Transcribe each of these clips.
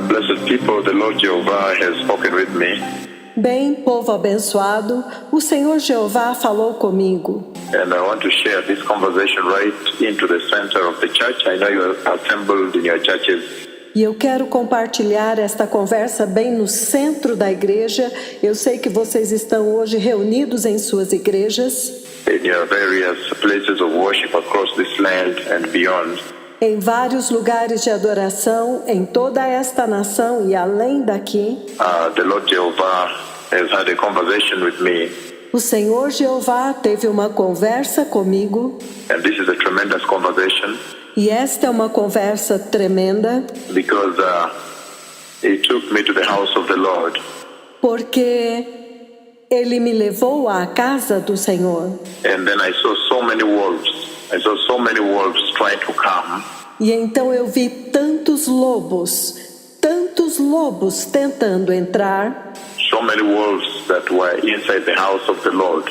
blessed people, the Lord Jehovah has spoken with me. Bem, povo abençoado, o Senhor Jeová falou comigo. And I want to share this conversation right into the center of the church. I know you are assembled in your churches. E eu quero compartilhar esta conversa bem no centro da igreja. Eu sei que vocês estão hoje reunidos em suas igrejas. In your various places of worship across this land and beyond. Em vários lugares de adoração, em toda esta nação e além daqui. The Lord Jehovah has had a conversation with me. O Senhor Jeová teve uma conversa comigo. And this is a tremendous conversation. E esta é uma conversa tremenda. Because he took me to the house of the Lord. Porque Ele me levou à casa do Senhor. And then I saw so many wolves. I saw so many wolves trying to come. E então eu vi tantos lobos tentando entrar. So many wolves that were inside the house of the Lord.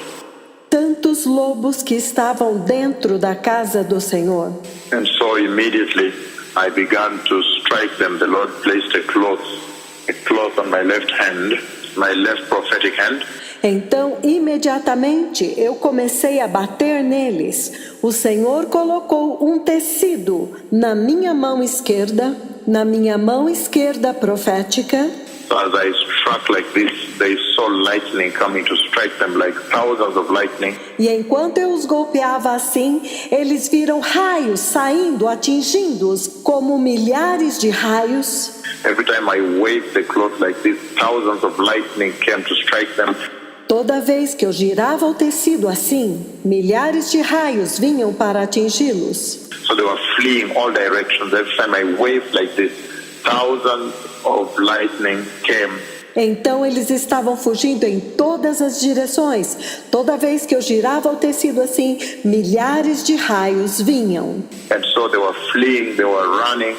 Tantos lobos que estavam dentro da casa do Senhor. And so immediately I began to strike them. The Lord placed a cloth on my left hand, my left prophetic hand. Então, imediatamente, eu comecei a bater neles. O Senhor colocou um tecido na minha mão esquerda profética. So as I struck like this, they saw lightning coming to strike them, like thousands of lightning. E enquanto eu os golpeava assim, eles viram raios saindo, atingindo-os como milhares de raios. Every time I waved the cloth like this, thousands of lightning came to strike them. Toda vez que eu girava o tecido assim, milhares de raios vinham para atingi-los. So they were fleeing all directions. Every time I waved like this, thousands of lightning came. Então eles estavam fugindo em todas as direções. Toda vez que eu girava o tecido assim, milhares de raios vinham. And so they were fleeing, they were running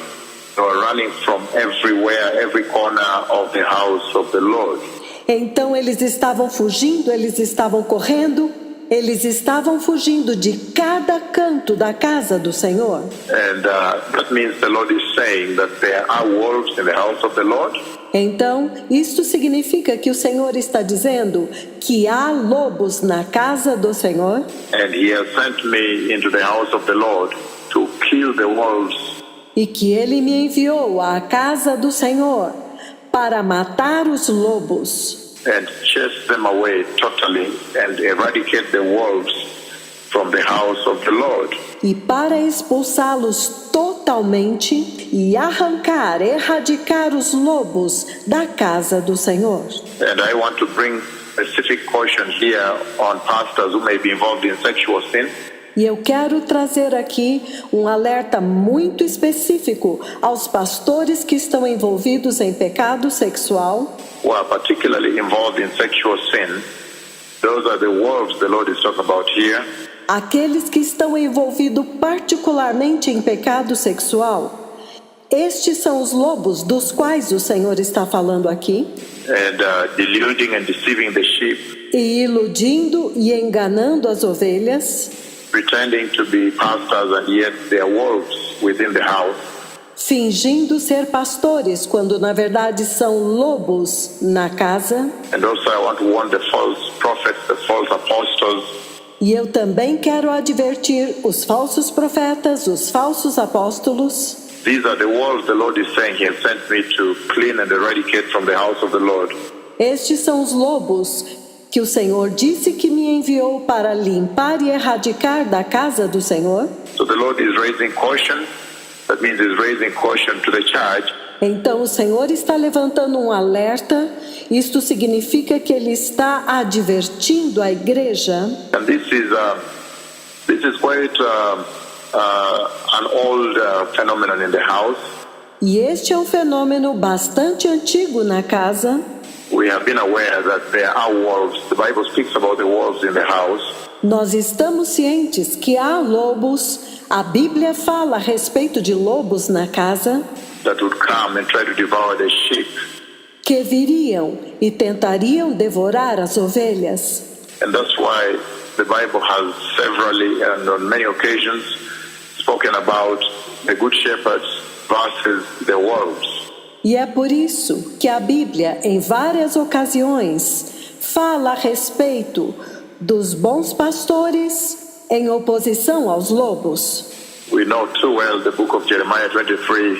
from everywhere, every corner of the house of the Lord. Então eles estavam fugindo, eles estavam correndo, eles estavam fugindo de cada canto da casa do Senhor. And that means the Lord is saying that there are wolves in the house of the Lord. Então, isto significa que o Senhor está dizendo que há lobos na casa do Senhor. And he has sent me into the house of the Lord to kill the wolves. E que Ele me enviou à casa do Senhor para matar os lobos. And chase them away totally and eradicate the wolves from the house of the Lord. E para expulsá-los totalmente e erradicar os lobos da casa do Senhor. And I want to bring specific caution here on pastors who may be involved in sexual sin. E eu quero trazer aqui um alerta muito específico aos pastores que estão envolvidos em pecado sexual. Who are particularly involved in sexual sin. Those are the wolves the Lord is talking about here. Aqueles que estão envolvidos particularmente em pecado sexual. Estes são os lobos dos quais o Senhor está falando aqui. And deluding and deceiving the sheep. E iludindo e enganando as ovelhas. Pretending to be pastors and yet they are wolves within the house. Fingindo ser pastores quando na verdade são lobos na casa. And also I want to warn the false prophets, the false apostles. E eu também quero advertir os falsos profetas, os falsos apóstolos. These are the wolves the Lord is saying He has sent me to clean and eradicate from the house of the Lord. Estes são os lobos que o Senhor disse que me enviou para limpar e erradicar da casa do Senhor. So the Lord is raising caution. That means He's raising caution to the church. Então o Senhor está levantando um alerta. Isto significa que Ele está advertindo a igreja. And this is quite an old phenomenon in the house. E este é um fenômeno bastante antigo na casa. We have been aware that there are wolves. The Bible speaks about the wolves in the house. Nós estamos cientes que há lobos. A Bíblia fala a respeito de lobos na casa. That would come and try to devour the sheep. Que viriam e tentariam devorar as ovelhas. And that's why the Bible has severally and on many occasions spoken about the good shepherds versus the wolves. E é por isso que a Bíblia, em várias ocasiões, fala a respeito dos bons pastores em oposição aos lobos. We know too well the book of Jeremiah 23,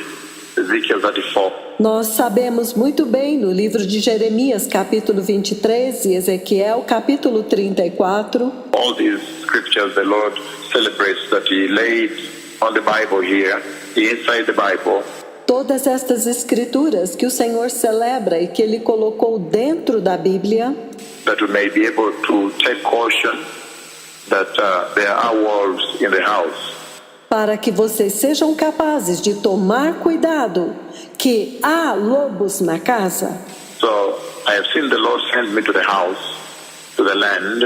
Ezekiel 34. Nós sabemos muito bem no livro de Jeremias, capítulo 23, e Ezequiel, capítulo 34, All these scriptures the Lord celebrates that He laid on the Bible here, inside the Bible, todas estas escrituras que o Senhor celebra e que Ele colocou dentro da Bíblia, that we may be able to take caution that there are wolves in the house. para que vocês sejam capazes de tomar cuidado que há lobos na casa. So I have seen the Lord send me to the house, to the land,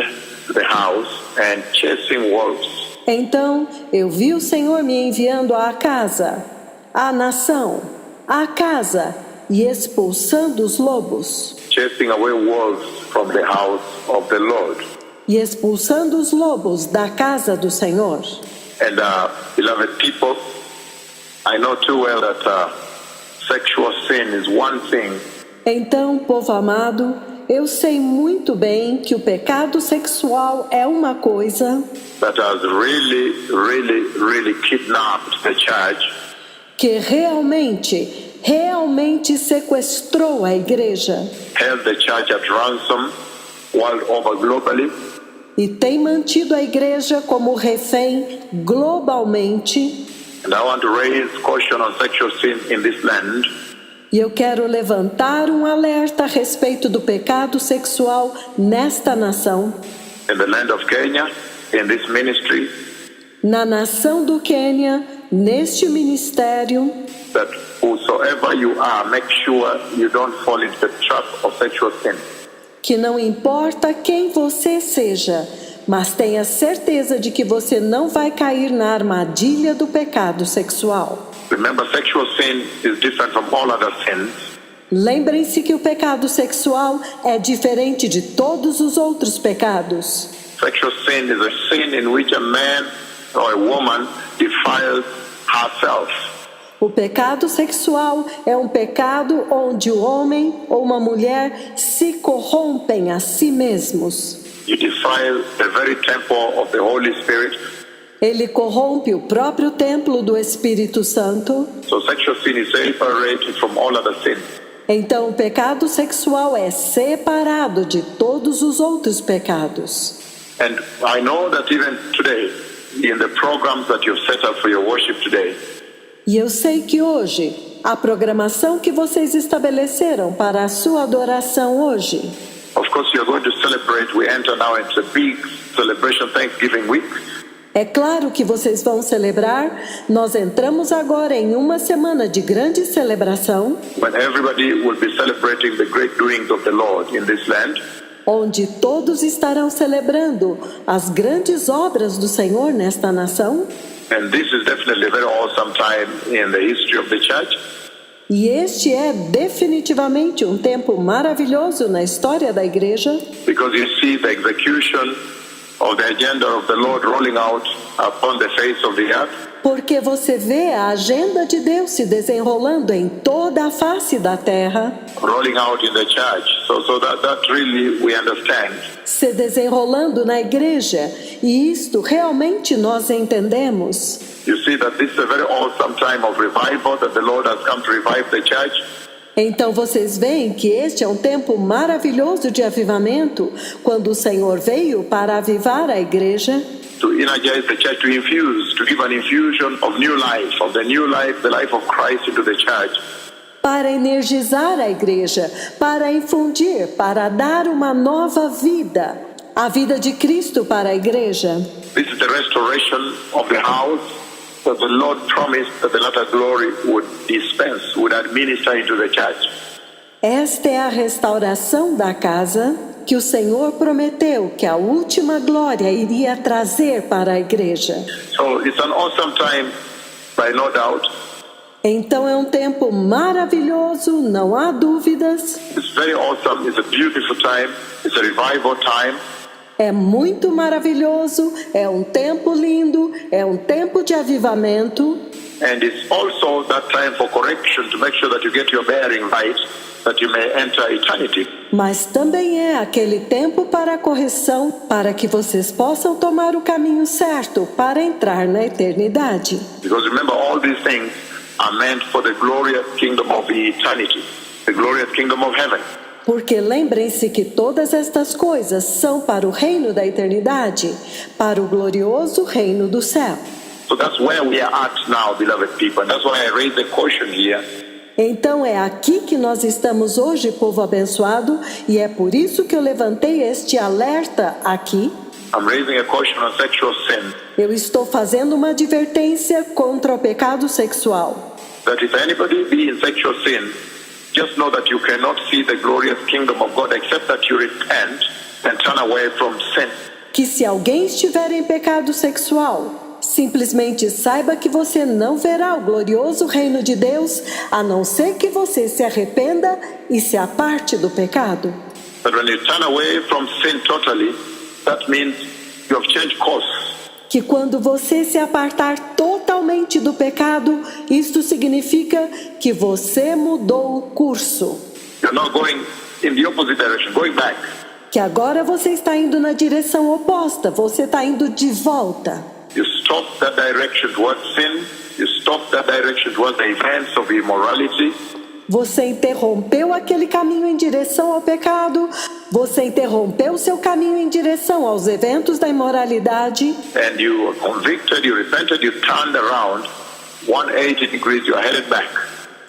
to the house, and chasing wolves. Então eu vi o Senhor me enviando à casa, à nação, à casa e expulsando os lobos. Chasing away wolves from the house of the Lord. E expulsando os lobos da casa do Senhor. And beloved people, I know too well that sexual sin is one thing Então, povo amado, eu sei muito bem que o pecado sexual é uma coisa that has really kidnapped the church, que realmente sequestrou a igreja held the church at ransom world over globally, e tem mantido a igreja como refém globalmente. and I want to raise caution on sexual sin in this land. E eu quero levantar um alerta a respeito do pecado sexual nesta nação, In the land of Kenya, in this ministry, na nação do Quênia, neste ministério, that whosoever you are, make sure you don't fall into the trap of sexual sin. que não importa quem você seja, mas tenha certeza de que você não vai cair na armadilha do pecado sexual. Remember, sexual sin is different from all other sins. Lembrem-se que o pecado sexual é diferente de todos os outros pecados. Sexual sin is a sin in which a man or a woman defiles herself. O pecado sexual é um pecado onde o homem ou uma mulher se corrompem a si mesmos. You defile the very temple of the Holy Spirit. Ele corrompe o próprio templo do Espírito Santo. So sexual sin is separated from all other sins. Então o pecado sexual é separado de todos os outros pecados. And I know that even today, in the programs that you've set up for your worship today, E eu sei que hoje, a programação que vocês estabeleceram para a sua adoração hoje, of course you're going to celebrate. We enter now into a big celebration, Thanksgiving week. é claro que vocês vão celebrar. Nós entramos agora em uma semana de grande celebração, When everybody will be celebrating the great doings of the Lord in this land. onde todos estarão celebrando as grandes obras do Senhor nesta nação. And this is definitely a very awesome time in the history of the church. E este é definitivamente um tempo maravilhoso na história da igreja, Because you see the execution of the agenda of the Lord rolling out upon the face of the earth. porque você vê a agenda de Deus se desenrolando em toda a face da terra, Rolling out in the church. So that really we understand. se desenrolando na igreja, e isto realmente nós entendemos. You see that this is a very awesome time of revival, that the Lord has come to revive the church. Então vocês veem que este é um tempo maravilhoso de avivamento, quando o Senhor veio para avivar a igreja, To energize the church, to infuse, to give an infusion of new life, of the new life, the life of Christ into the church. para energizar a igreja, para infundir, para dar uma nova vida, a vida de Cristo para a igreja. This is the restoration of the house that the Lord promised that the latter glory would dispense, would administer into the church. Esta é a restauração da casa que o Senhor prometeu que a última glória iria trazer para a igreja. So it's an awesome time, by no doubt. Então é um tempo maravilhoso, não há dúvidas. It's very awesome. It's a beautiful time. It's a revival time. É muito maravilhoso, é um tempo lindo, é um tempo de avivamento. And it's also that time for correction to make sure that you get your bearing right, that you may enter eternity. Mas também é aquele tempo para a correção, para que vocês possam tomar o caminho certo para entrar na eternidade. Because remember, all these things are meant for the glorious kingdom of eternity, the glorious kingdom of heaven. Porque lembrem-se que todas estas coisas são para o reino da eternidade, para o glorioso reino do céu. So that's where we are at now, beloved people. And that's why I raise the caution here. Então é aqui que nós estamos hoje, povo abençoado, e é por isso que eu levantei este alerta aqui. I'm raising a caution on sexual sin. Eu estou fazendo uma advertência contra o pecado sexual. That if anybody be in sexual sin, just know that you cannot see the glorious kingdom of God except that you repent and turn away from sin. Que se alguém estiver em pecado sexual, simplesmente saiba que você não verá o glorioso reino de Deus, a não ser que você se arrependa e se aparte do pecado. But when you turn away from sin totally, that means you have changed course. Que quando você se apartar totalmente do pecado, isto significa que você mudou o curso. You're not going in the opposite direction, going back. Que agora você está indo na direção oposta, você está indo de volta. You stop that direction towards sin. You stop that direction towards the events of immorality. Você interrompeu aquele caminho em direção ao pecado. Você interrompeu seu caminho em direção aos eventos da imoralidade. And you were convicted, you repented, you turned around 180 degrees, you are headed back.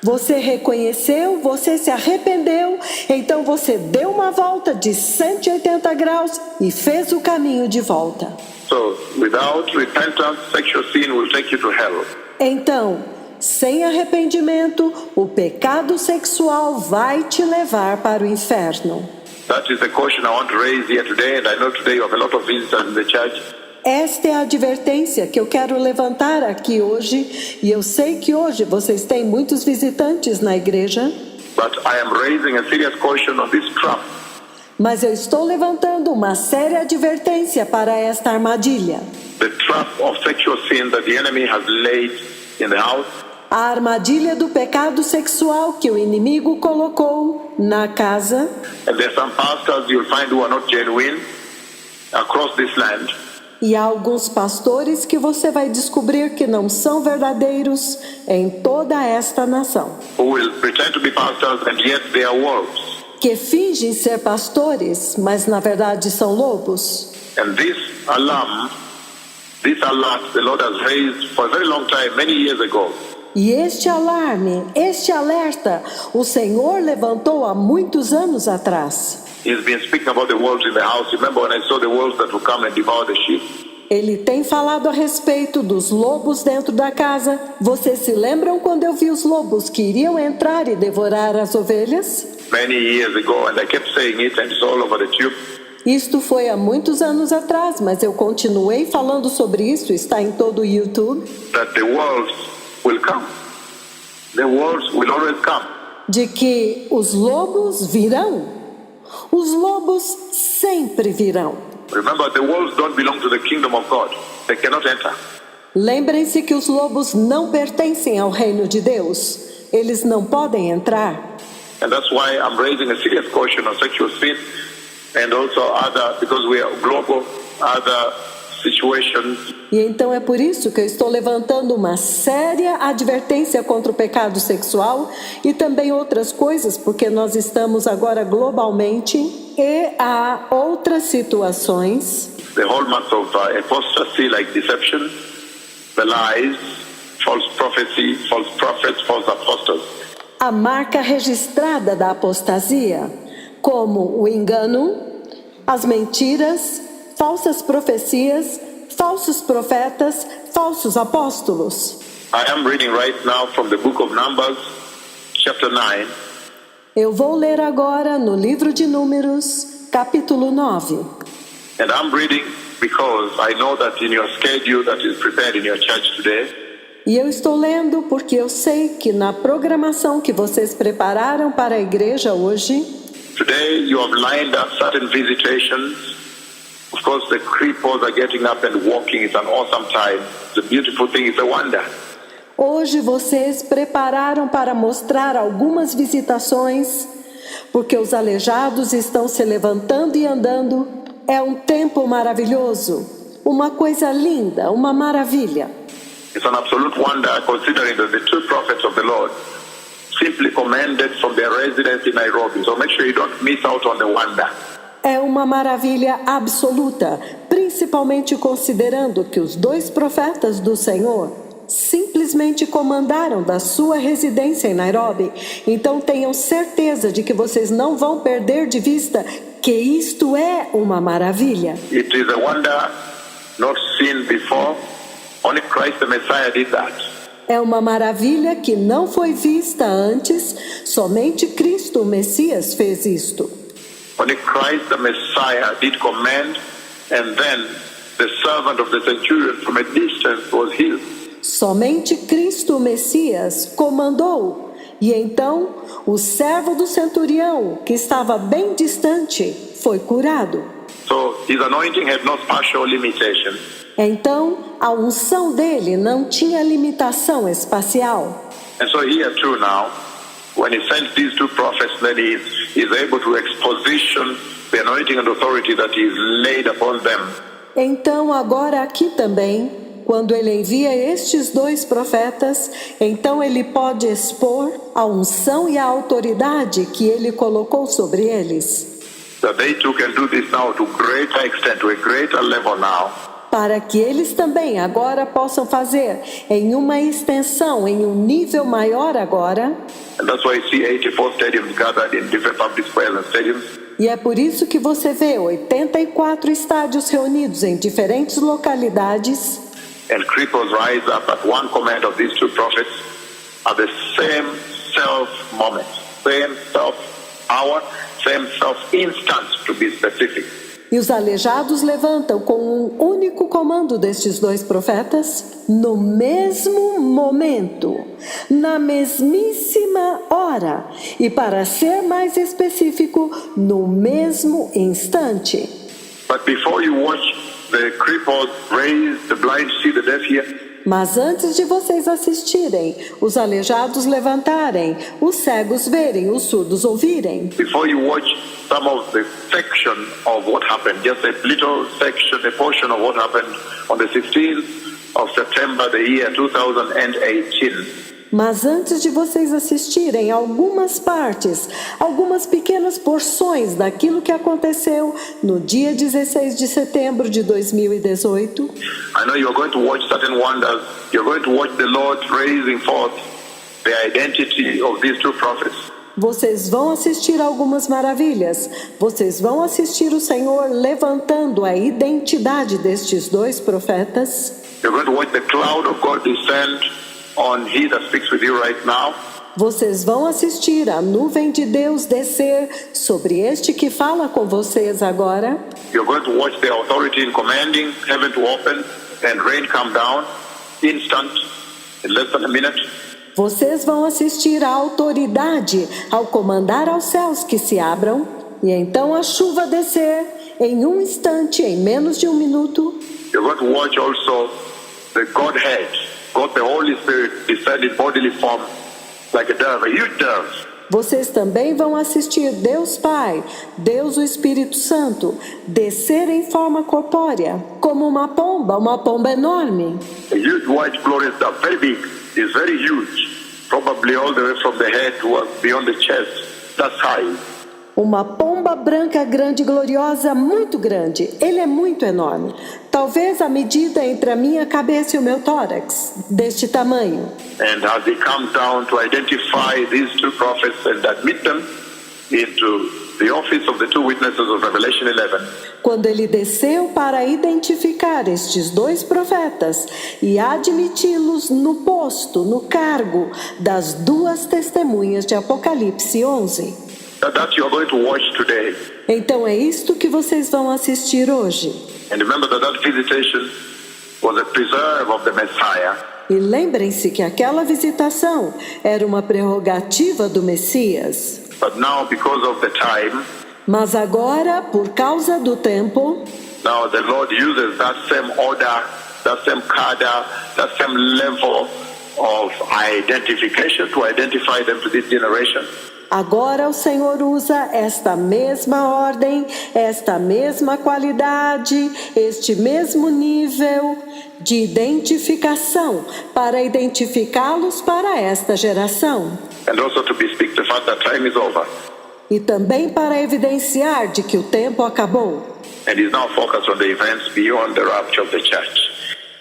Você reconheceu, você se arrependeu, então você deu uma volta de 180 graus e fez o caminho de volta. So, without repentance, sexual sin will take you to hell. Então, sem arrependimento, o pecado sexual vai te levar para o inferno. That is the caution I want to raise here today, and I know today you have a lot of visitors in the church. Esta é a advertência que eu quero levantar aqui hoje, e eu sei que hoje vocês têm muitos visitantes na igreja. But I am raising a serious caution on this trap. Mas eu estou levantando uma séria advertência para esta armadilha. The trap of sexual sin that the enemy has laid in the house. A armadilha do pecado sexual que o inimigo colocou na casa. And there are some pastors you'll find who are not genuine across this land. E há alguns pastores que você vai descobrir que não são verdadeiros em toda esta nação. Who will pretend to be pastors and yet they are wolves. Que fingem ser pastores, mas na verdade são lobos. And this alarm, this alert, the Lord has raised for a very long time, many years ago. E este alarme, este alerta, o Senhor levantou há muitos anos atrás. He's been speaking about the wolves in the house. Remember when I saw the wolves that will come and devour the sheep? Ele tem falado a respeito dos lobos dentro da casa. Vocês se lembram quando eu vi os lobos que iriam entrar e devorar as ovelhas? Many years ago, and I kept saying it, and it's all over the tube. Isto foi há muitos anos atrás, mas eu continuei falando sobre isso, está em todo o YouTube. That the wolves will come. The wolves will always come. De que os lobos virão. Os lobos sempre virão. Remember, the wolves don't belong to the kingdom of God. They cannot enter. Lembrem-se que os lobos não pertencem ao reino de Deus. Eles não podem entrar. And that's why I'm raising a serious caution on sexual sin and also other, because we are global, other situations. E então é por isso que eu estou levantando uma séria advertência contra o pecado sexual e também outras coisas, porque nós estamos agora globalmente e há outras situações. The hallmarks of apostasy, like deception, the lies, false prophecy, false prophets, false apostles. A marca registrada da apostasia, como o engano, as mentiras, falsas profecias, falsos profetas, falsos apóstolos. I am reading right now from the book of Numbers, chapter 9. Eu vou ler agora no livro de Números, capítulo 9. And I'm reading because I know that in your schedule that is prepared in your church today, E eu estou lendo porque eu sei que na programação que vocês prepararam para a igreja hoje, today you have lined up certain visitations. Of course, the cripples are getting up and walking. It's an awesome time. It's a beautiful thing. It's a wonder. Hoje vocês prepararam para mostrar algumas visitações, porque os aleijados estão se levantando e andando. É um tempo maravilhoso, uma coisa linda, uma maravilha. It's an absolute wonder considering that the two prophets of the Lord simply commanded from their residence in Nairobi. So make sure you don't miss out on the wonder. É uma maravilha absoluta, principalmente considerando que os 2 profetas do Senhor simplesmente comandaram da sua residência em Nairobi. Então tenham certeza de que vocês não vão perder de vista que isto é uma maravilha. It is a wonder not seen before. Only Christ the Messiah did that. É uma maravilha que não foi vista antes, somente Cristo, o Messias, fez isto. Only Christ the Messiah did command, and then the servant of the centurion from a distance was healed. Somente Cristo, o Messias, comandou, e então o servo do centurião, que estava bem distante, foi curado. So his anointing had no spatial limitation. Então, a unção dele não tinha limitação espacial. And so here too now, when he sent these two prophets, then he is able to exposition the anointing and authority that is laid upon them. Então, agora aqui também, quando ele envia estes 2 profetas, então ele pode expor a unção e a autoridade que ele colocou sobre eles. That they too can do this now to greater extent, to a greater level now. Para que eles também agora possam fazer em uma extensão, em um nível maior agora. And that's why you see 84 stadiums gathered in different public squares and stadiums. E é por isso que você vê 84 estádios reunidos em diferentes localidades. And cripples rise up at one command of these two prophets at the same self-moment, same self-hour, same self-instant, to be specific. E os aleijados levantam com um único comando destes 2 profetas, no mesmo momento, na mesmíssima hora, e para ser mais específico, no mesmo instante. But before you watch the cripples raise, the blind see, the deaf hear, Mas antes de vocês assistirem, os aleijados levantarem, os cegos verem, os surdos ouvirem. before you watch some of the section of what happened, just a little section, a portion of what happened on the 16th of September, the year 2018. Mas antes de vocês assistirem algumas partes, algumas pequenas porções daquilo que aconteceu no dia 16 de setembro de 2018, I know you're going to watch certain wonders. You're going to watch the Lord raising forth the identity of these two prophets. vocês vão assistir algumas maravilhas. Vocês vão assistir o Senhor levantando a identidade destes 2 profetas. You're going to watch the cloud of God descend on he that speaks with you right now. Vocês vão assistir a nuvem de Deus descer sobre este que fala com vocês agora. You're going to watch the authority in commanding heaven to open and rain come down, instant, in less than a minute. Vocês vão assistir a autoridade ao comandar aos céus que se abram, e então a chuva descer em um instante, em menos de um minuto. You're going to watch also the Godhead, God the Holy Spirit, descend in bodily form like a dove, a huge dove. Vocês também vão assistir Deus Pai, Deus o Espírito Santo, descer em forma corpórea, como uma pomba enorme. A huge white glorious dove, very big, is very huge, probably all the way from the head to beyond the chest, that size. Uma pomba branca grande e gloriosa, muito grande. Ele é muito enorme. Talvez a medida entre a minha cabeça e o meu tórax, deste tamanho. And as he comes down to identify these two prophets and admit them into the office of the two witnesses of Revelation 11, Quando ele desceu para identificar estes 2 profetas e admiti-los no posto, no cargo das 2 testemunhas de Apocalipse 11. that you are going to watch today. Então é isto que vocês vão assistir hoje. And remember that visitation was a preserve of the Messiah. E lembrem-se que aquela visitação era uma prerrogativa do Messias. But now, because of the time, Mas agora, por causa do tempo, now the Lord uses that same order, that same cadre, that same level of identification to identify them to this generation. Agora o Senhor usa esta mesma ordem, esta mesma qualidade, este mesmo nível de identificação para identificá-los para esta geração. And also to bespeak the fact that time is over. E também para evidenciar de que o tempo acabou. And is now focused on the events beyond the rapture of the church.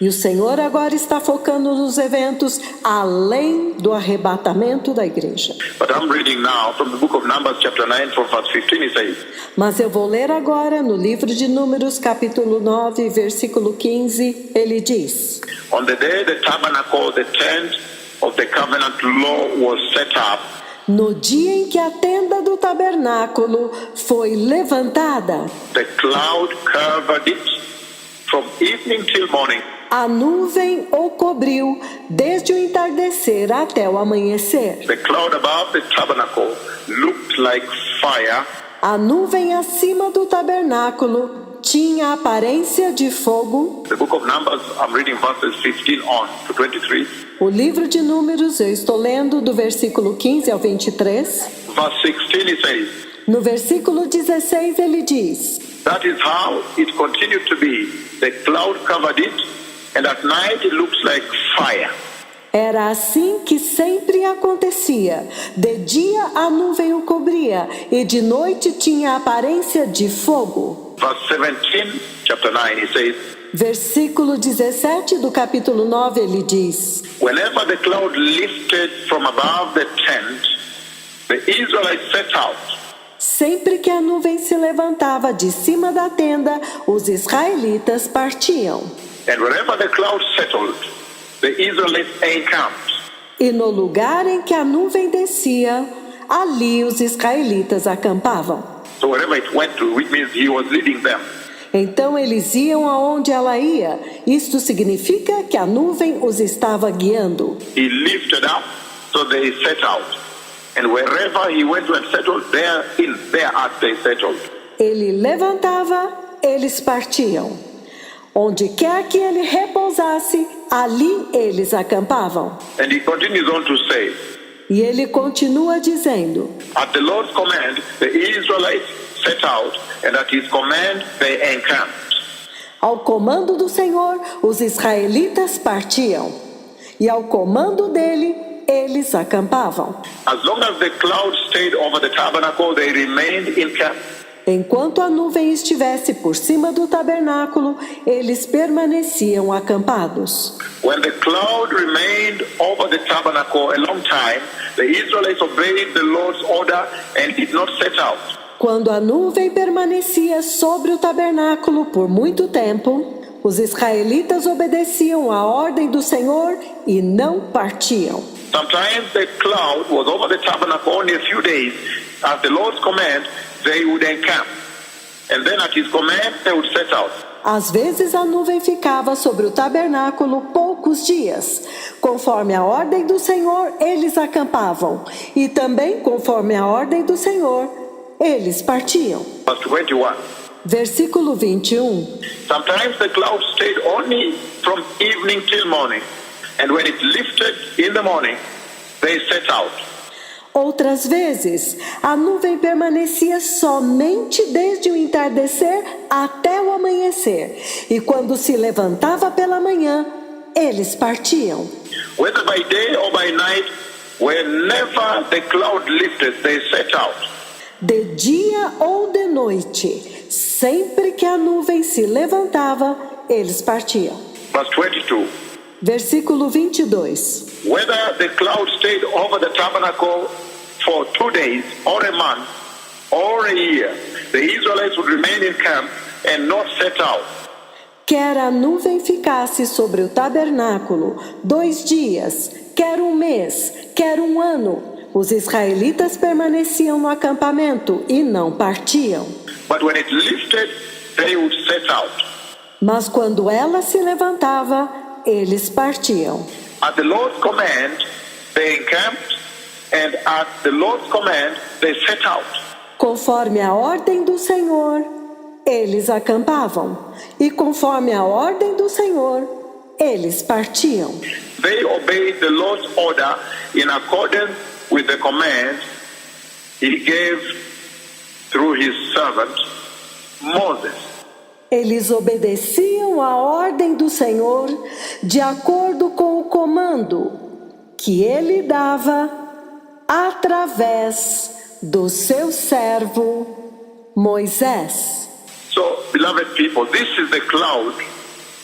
E o Senhor agora está focando nos eventos além do arrebatamento da igreja. But I'm reading now from the book of Numbers chapter 9 from verse 15 it says, Mas eu vou ler agora no livro de Números capítulo 9, versículo 15, ele diz: on the day the tabernacle, the tent of the covenant law was set up, no dia em que a tenda do tabernáculo foi levantada, the cloud covered it from evening till morning. a nuvem o cobriu desde o entardecer até o amanhecer. The cloud above the tabernacle looked like fire, A nuvem acima do tabernáculo tinha a aparência de fogo. the book of Numbers, I'm reading verses 15 on to 23. O livro de Números, eu estou lendo do versículo 15 ao 23. Verse 16 it says, No versículo 16 ele diz: that is how it continued to be. The cloud covered it, and at night it looks like fire. Era assim que sempre acontecia. De dia a nuvem o cobria, e de noite tinha a aparência de fogo. Verse 17, chapter 9, it says, Versículo 17 do capítulo 9 ele diz: whenever the cloud lifted from above the tent, the Israelites set out. Sempre que a nuvem se levantava de cima da tenda, os israelitas partiam. And wherever the cloud settled, the Israelites encamped. E no lugar em que a nuvem descia, ali os israelitas acampavam. So wherever it went to, which means he was leading them. Então eles iam aonde ela ia. Isto significa que a nuvem os estava guiando. He lifted up, so they set out. And wherever he went to and settled, thereat they settled. Ele levantava, eles partiam. Onde quer que ele repousasse, ali eles acampavam. And he continues on to say, E ele continua dizendo: at the Lord's command, the Israelites set out, and at his command they encamped. ao comando do Senhor, os israelitas partiam. E ao comando dele, eles acampavam. As long as the cloud stayed over the tabernacle, they remained in camp. Enquanto a nuvem estivesse por cima do tabernáculo, eles permaneciam acampados. When the cloud remained over the tabernacle a long time, the Israelites obeyed the Lord's order and did not set out. Quando a nuvem permanecia sobre o tabernáculo por muito tempo, os israelitas obedeciam à ordem do Senhor e não partiam. Sometimes the cloud was over the tabernacle only a few days. At the Lord's command, they would encamp. And then at his command, they would set out. Às vezes a nuvem ficava sobre o tabernáculo poucos dias. Conforme a ordem do Senhor, eles acampavam. E também, conforme a ordem do Senhor, eles partiam. Verse 21. Versículo 21. Sometimes the cloud stayed only from evening till morning. And when it lifted in the morning, they set out. Outras vezes, a nuvem permanecia somente desde o entardecer até o amanhecer. E quando se levantava pela manhã, eles partiam. Whether by day or by night, whenever the cloud lifted, they set out. De dia ou de noite, sempre que a nuvem se levantava, eles partiam. Verse 22. Versículo 22. Whether the cloud stayed over the tabernacle for 2 days, or a month, or a year, the Israelites would remain in camp and not set out. Quer a nuvem ficasse sobre o tabernáculo 2 dias, quer 1 mês, quer 1 ano, os israelitas permaneciam no acampamento e não partiam. But when it lifted, they would set out. Mas quando ela se levantava, eles partiam. At the Lord's command, they encamped, and at the Lord's command, they set out. Conforme a ordem do Senhor, eles acampavam. E conforme a ordem do Senhor, eles partiam. they obeyed the Lord's order in accordance with the command he gave through his servant Moses. Eles obedeciam à ordem do Senhor de acordo com o comando que ele dava através do seu servo Moisés. So, beloved people, this is the cloud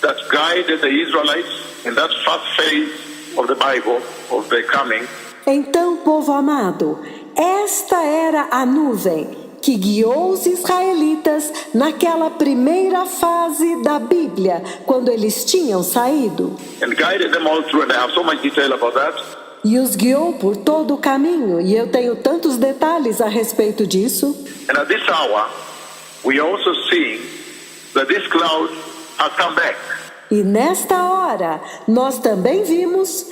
that guided the Israelites in that first phase of the Bible, of the coming. Então, povo amado, esta era a nuvem que guiou os israelitas naquela primeira fase da Bíblia, quando eles tinham saído. And guided them all through, and I have so much detail about that. E os guiou por todo o caminho, e eu tenho tantos detalhes a respeito disso. And at this hour, we are also seeing that this cloud has come back. E nesta hora, nós também vimos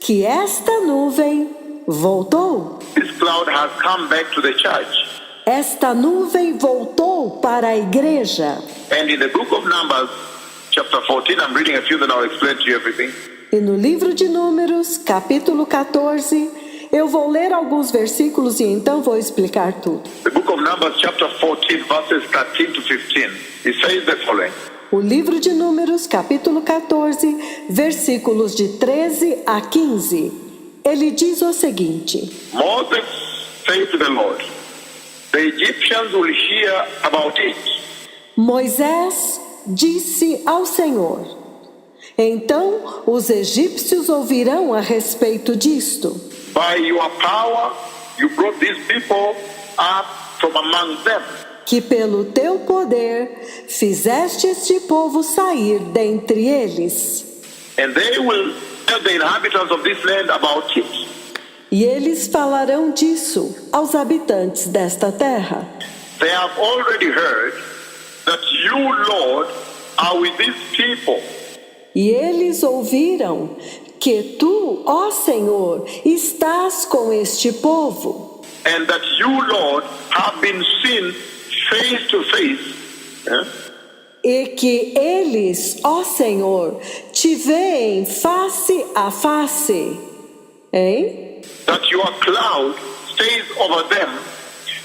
que esta nuvem voltou. This cloud has come back to the church. Esta nuvem voltou para a igreja. And in the book of Numbers, chapter 14, I'm reading a few, then I'll explain to you everything. E no livro de Números, capítulo 14, eu vou ler alguns versículos e então vou explicar tudo. The book of Numbers, chapter 14, verses 13 to 15, it says the following. O livro de Números, capítulo 14, versículos de 13 a 15. Ele diz o seguinte: Moses said to the Lord, the Egyptians will hear about it. Moisés disse ao Senhor: então os egípcios ouvirão a respeito disto. By your power, you brought these people up from among them. Que pelo teu poder fizeste este povo sair dentre eles. And they will tell the inhabitants of this land about it. E eles falarão disso aos habitantes desta terra. They have already heard that you, Lord, are with these people. E eles ouviram que tu, ó Senhor, estás com este povo. And that you, Lord, have been seen face to face. E que eles, ó Senhor, te veem face a face. Hein? That your cloud stays over them,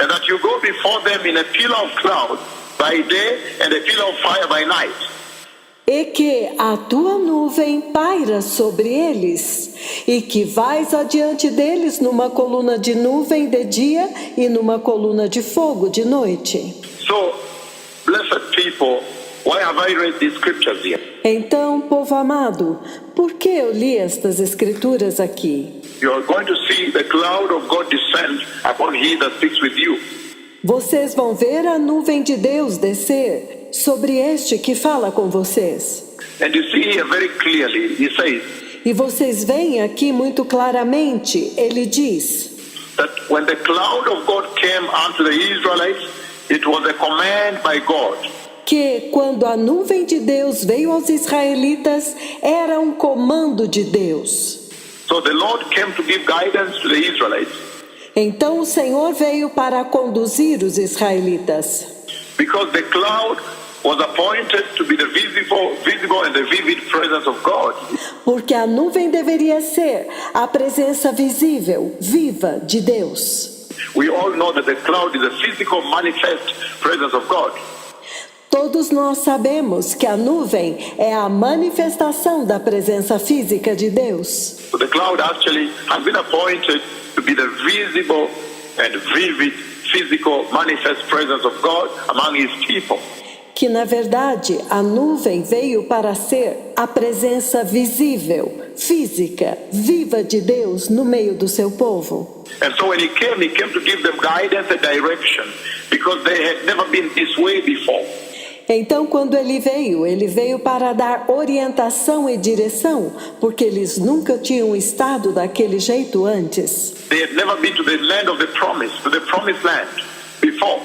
and that you go before them in a pillar of cloud by day and a pillar of fire by night. E que a tua nuvem paira sobre eles, e que vais adiante deles numa coluna de nuvem de dia e numa coluna de fogo de noite. So, blessed people, why have I read these scriptures here? Então, povo amado, por que eu li estas escrituras aqui? You are going to see the cloud of God descend upon he that speaks with you. Vocês vão ver a nuvem de Deus descer sobre este que fala com vocês. And you see here very clearly, he says, E vocês veem aqui muito claramente, ele diz, that when the cloud of God came unto the Israelites, it was a command by God. que quando a nuvem de Deus veio aos israelitas, era um comando de Deus. So the Lord came to give guidance to the Israelites. Então o Senhor veio para conduzir os israelitas, Because the cloud was appointed to be the visible and the vivid presence of God. porque a nuvem deveria ser a presença visível, viva de Deus. We all know that the cloud is a physical manifest presence of God. Todos nós sabemos que a nuvem é a manifestação da presença física de Deus. So the cloud actually has been appointed to be the visible and vivid physical manifest presence of God among his people. Que na verdade a nuvem veio para ser a presença visível, física, viva de Deus no meio do seu povo. And so when he came to give them guidance and direction because they had never been this way before. Então, quando ele veio para dar orientação e direção, porque eles nunca tinham estado daquele jeito antes. They had never been to the land of the promise, to the promised land before.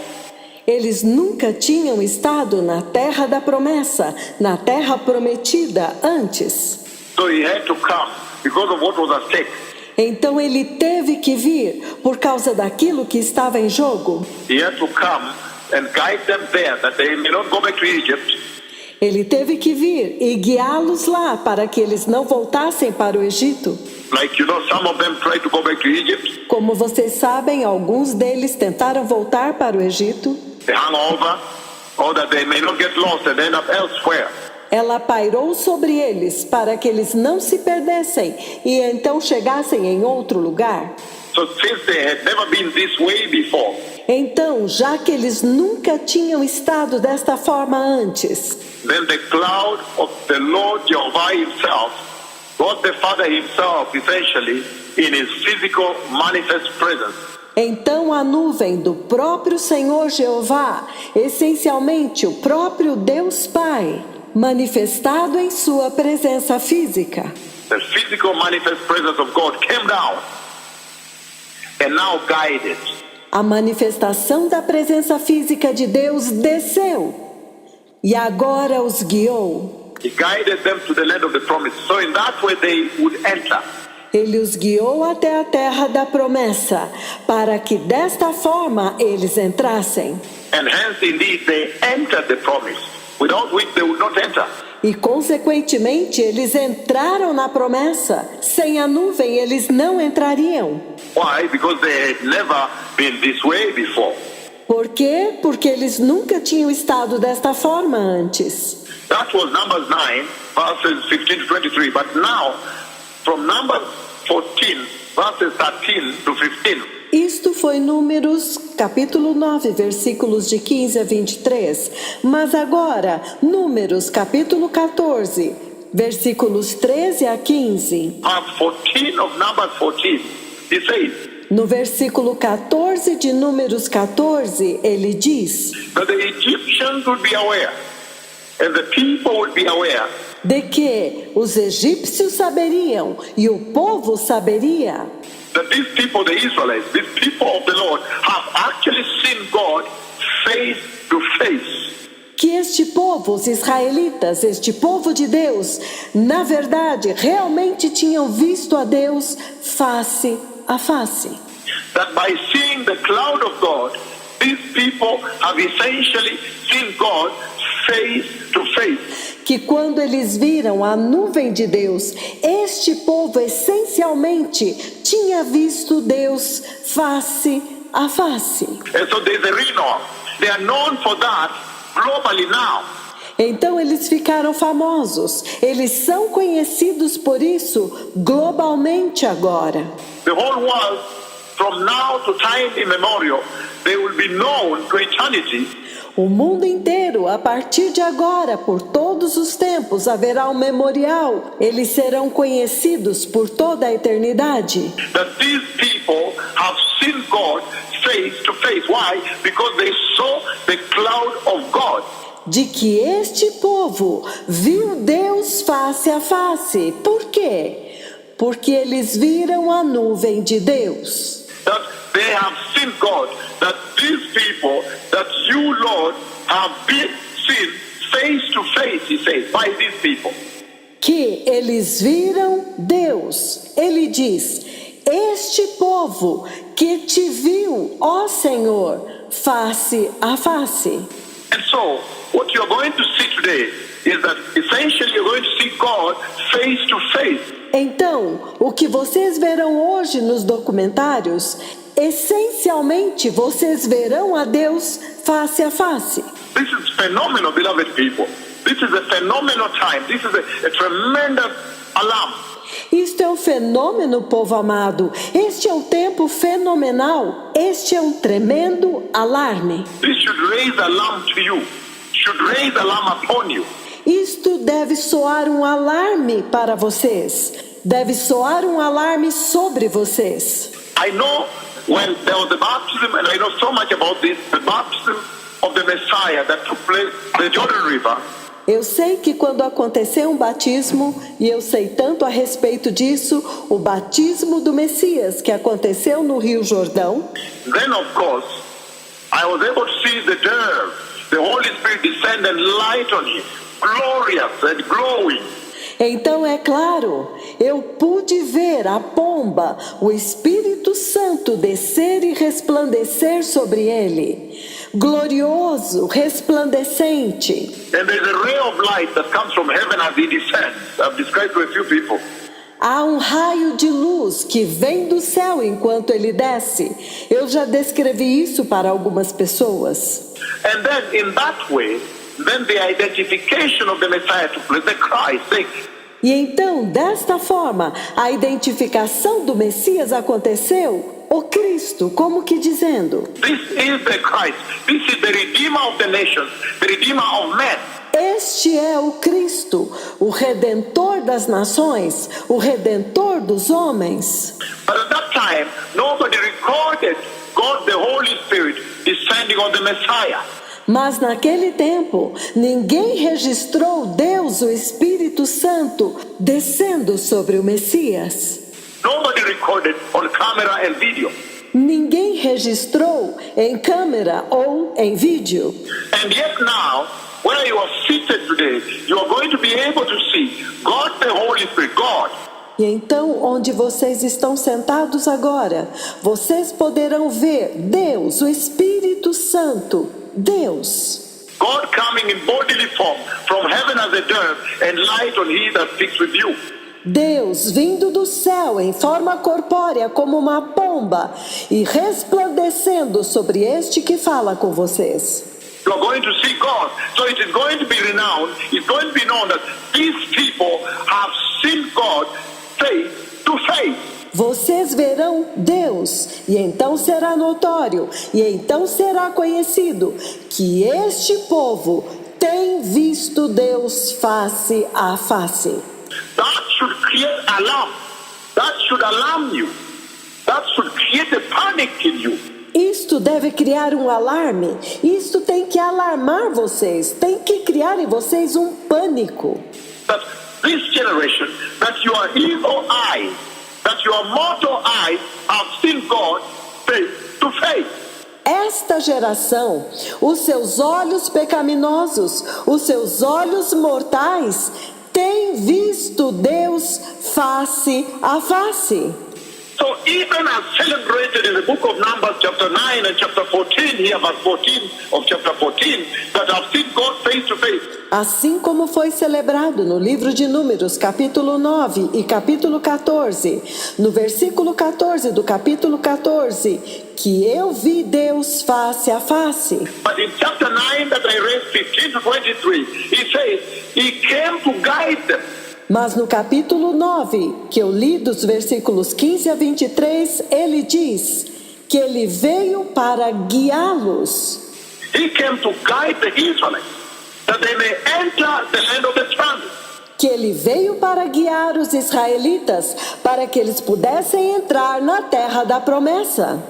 Eles nunca tinham estado na terra da promessa, na terra prometida antes. So he had to come because of what was at stake. Então ele teve que vir por causa daquilo que estava em jogo. He had to come and guide them there, that they may not go back to Egypt. Ele teve que vir e guiá-los lá para que eles não voltassem para o Egito. Like, some of them tried to go back to Egypt. Como vocês sabem, alguns deles tentaram voltar para o Egito. They hung over, or that they may not get lost and end up elsewhere. Ela pairou sobre eles para que eles não se perdessem e então chegassem em outro lugar. So since they had never been this way before, Então, já que eles nunca tinham estado desta forma antes, then the cloud of the Lord Jehovah himself, God the Father himself, essentially, in his physical manifest presence, então a nuvem do próprio Senhor Jeová, essencialmente o próprio Deus Pai, manifestado em sua presença física. the physical manifest presence of God came down and now guided. A manifestação da presença física de Deus desceu e agora os guiou. He guided them to the land of the promise. So in that way they would enter. Ele os guiou até a terra da promessa, para que desta forma eles entrassem. And hence indeed they entered the promise, without which they would not enter. E consequentemente eles entraram na promessa. Sem a nuvem eles não entrariam. Why? Because they had never been this way before. Por quê? Porque eles nunca tinham estado desta forma antes. That was Numbers 9, verses 15 to 23. But now, from Numbers 14, verses 13 to 15, Isto foi Números, capítulo 9, versículos de 15 a 23. Mas agora, Números, capítulo 14, versículos 13 a 15. verse 14 of Numbers 14, he says No versículo 14 de Números 14, ele diz that the Egyptians would be aware, and the people would be aware, de que os egípcios saberiam e o povo saberia that these people, the Israelites, these people of the Lord, have actually seen God face to face. que este povo, os israelitas, este povo de Deus, na verdade, realmente tinham visto a Deus face a face. That by seeing the cloud of God, these people have essentially seen God face to face. Que quando eles viram a nuvem de Deus, este povo essencialmente tinha visto Deus face a face. And so there's a renown. They are known for that globally now. Então eles ficaram famosos, eles são conhecidos por isso globalmente agora. The whole world, from now to time immemorial, they will be known to eternity. O mundo inteiro, a partir de agora, por todos os tempos, haverá um memorial. Eles serão conhecidos por toda a eternidade. That these people have seen God face to face. Why? Because they saw the cloud of God. De que este povo viu Deus face a face. Por quê? Porque eles viram a nuvem de Deus. That they have seen God. That these people, that you, Lord, have been seen face to face, he says, by these people. Que eles viram Deus. Ele diz: este povo que te viu, ó Senhor, face a face. And so, what you're going to see today is that essentially you're going to see God face to face. Então, o que vocês verão hoje nos documentários, essencialmente vocês verão a Deus face a face. This is phenomenal, beloved people. This is a phenomenal time. This is a tremendous alarm. Isto é um fenômeno, povo amado. Este é um tempo fenomenal. Este é um tremendo alarme. This should raise alarm to you. Should raise alarm upon you. Isto deve soar um alarme para vocês. Deve soar um alarme sobre vocês. I know when there was the baptism, and I know so much about this, the baptism of the Messiah that took place in the Jordan River. Eu sei que quando aconteceu um batismo, e eu sei tanto a respeito disso, o batismo do Messias que aconteceu no Rio Jordão. Then, of course, I was able to see the dove, the Holy Spirit descend and light on him, glorious and glowing. Então é claro, eu pude ver a pomba, o Espírito Santo descer e resplandecer sobre ele, glorioso, resplandecente. And there's a ray of light that comes from heaven as he descends. I've described to a few people. Há um raio de luz que vem do céu enquanto ele desce. Eu já descrevi isso para algumas pessoas. And then in that way, then the identification of the Messiah took place, the Christ. E então, desta forma, a identificação do Messias aconteceu. O Cristo, como que dizendo: This is the Christ. This is the Redeemer of the nations, the Redeemer of men. Este é o Cristo, o Redentor das nações, o Redentor dos homens. But at that time, nobody recorded God the Holy Spirit descending on the Messiah. Mas naquele tempo, ninguém registrou Deus, o Espírito Santo, descendo sobre o Messias. Nobody recorded on camera and video. Ninguém registrou em câmera ou em vídeo. And yet now, where you are seated today, you are going to be able to see God the Holy Spirit, God. E então, onde vocês estão sentados agora, vocês poderão ver Deus, o Espírito Santo, Deus. God coming in bodily form from heaven as a dove and light on he that speaks with you. Deus vindo do céu em forma corpórea como uma pomba e resplandecendo sobre este que fala com vocês. You are going to see God. So it is going to be renowned. It's going to be known that these people have seen God face to face. Vocês verão Deus, e então será notório, e então será conhecido que este povo tem visto Deus face a face. That should create alarm. That should alarm you. That should create a panic in you. Isto deve criar um alarme, isto tem que alarmar vocês, tem que criar em vocês um pânico. That this generation, that your evil eyes, that your mortal eyes have seen God face to face. Esta geração, os seus olhos pecaminosos, os seus olhos mortais, têm visto Deus face a face. So even as celebrated in the book of Numbers chapter 9 and chapter 14, here verse 14 of chapter 14, that have seen God face to face. Assim como foi celebrado no livro de Números, capítulo 9 e capítulo 14, no versículo 14 do capítulo 14, que eu vi Deus face a face. But in chapter 9 that I read 15 to 23, he says, he came to guide them. Mas no capítulo 9, que eu li dos versículos 15 a 23, ele diz que ele veio para guiá-los. He came to guide the Israelites, that they may enter the land of the promise. Que ele veio para guiar os israelitas, para que eles pudessem entrar na terra da promessa.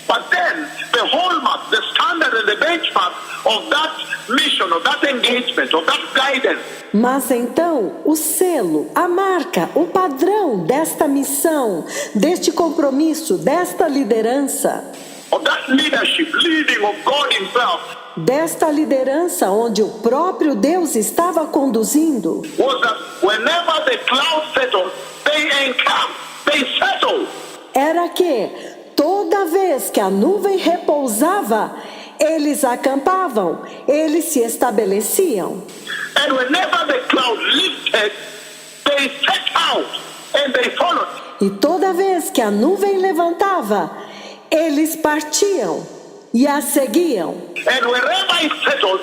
But then, the hallmark, the standard and the benchmark of that mission, of that engagement, of that guidance. Mas então, o selo, a marca, o padrão desta missão, deste compromisso, desta liderança, Of that leadership, leading of God himself, desta liderança onde o próprio Deus estava conduzindo, was that whenever the cloud settled, they encamped, they settled. era que toda vez que a nuvem repousava, eles acampavam, eles se estabeleciam. And whenever the cloud lifted, they set out and they followed. E toda vez que a nuvem levantava, eles partiam e a seguiam. And wherever it settled,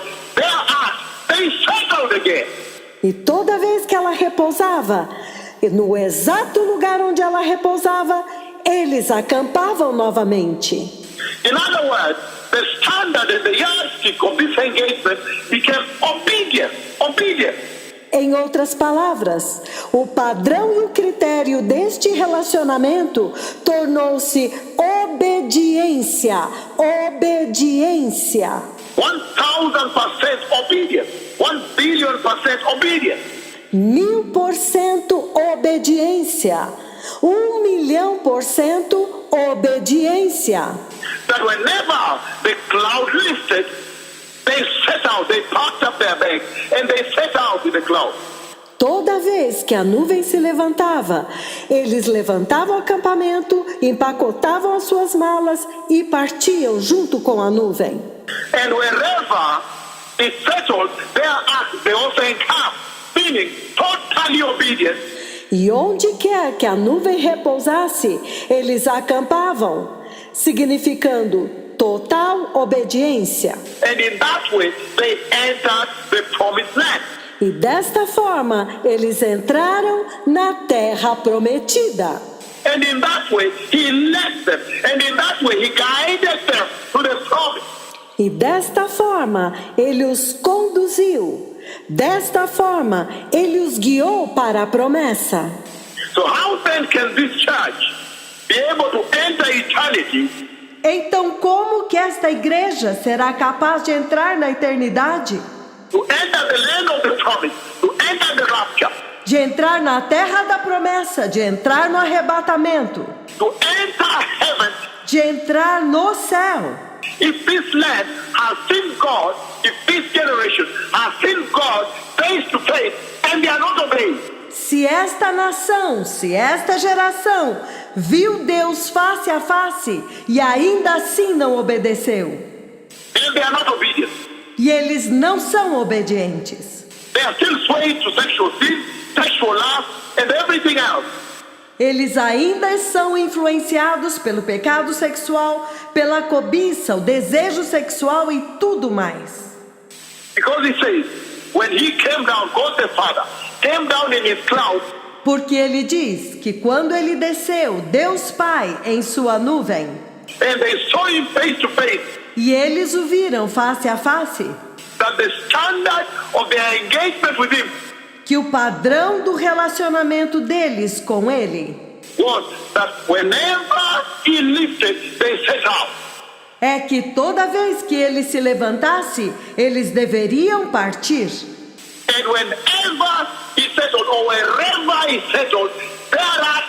they settled again. E toda vez que ela repousava, no exato lugar onde ela repousava, eles acampavam novamente. In other words, the standard and the yardstick of this engagement became obedience. Obedience. Em outras palavras, o padrão e o critério deste relacionamento tornou-se obediência. Obediência. 1,000% obedience. 1 billion% obedience. 1000% obediência. 1.000.000% obediência. That whenever the cloud lifted, they set out, they packed up their bags, and they set out with the cloud. Toda vez que a nuvem se levantava, eles levantavam o acampamento, empacotavam as suas malas e partiam junto com a nuvem. And wherever it settled, thereat they also encamped, meaning totally obedient. E onde quer que a nuvem repousasse, eles acampavam, significando total obediência. And in that way, they entered the promised land. E desta forma, eles entraram na terra prometida. And in that way, he led them. And in that way, he guided them to the promise. E desta forma, ele os conduziu. Desta forma, ele os guiou para a promessa. So how then can this church be able to enter eternity Então, como que esta igreja será capaz de entrar na eternidade? to enter the land of the promise, to enter the rapture, De entrar na terra da promessa, de entrar no arrebatamento, to enter heaven, de entrar no céu? if this land has seen God, if this generation has seen God face to face, and they are not obeying, Se esta nação, se esta geração viu Deus face a face e ainda assim não obedeceu, and they are not obedient, e eles não são obedientes, they are still swayed to sexual sin, sexual lust, and everything else. eles ainda são influenciados pelo pecado sexual, pela cobiça, o desejo sexual e tudo mais. Because he says, when he came down, God the Father came down in his cloud, Porque ele diz que quando ele desceu, Deus Pai em sua nuvem, and they saw him face to face, e eles o viram face a face, that the standard of their engagement with him que o padrão do relacionamento deles com ele was that whenever he lifted, they set out. é que toda vez que ele se levantasse, eles deveriam partir. And whenever he settled, or wherever he settled, thereat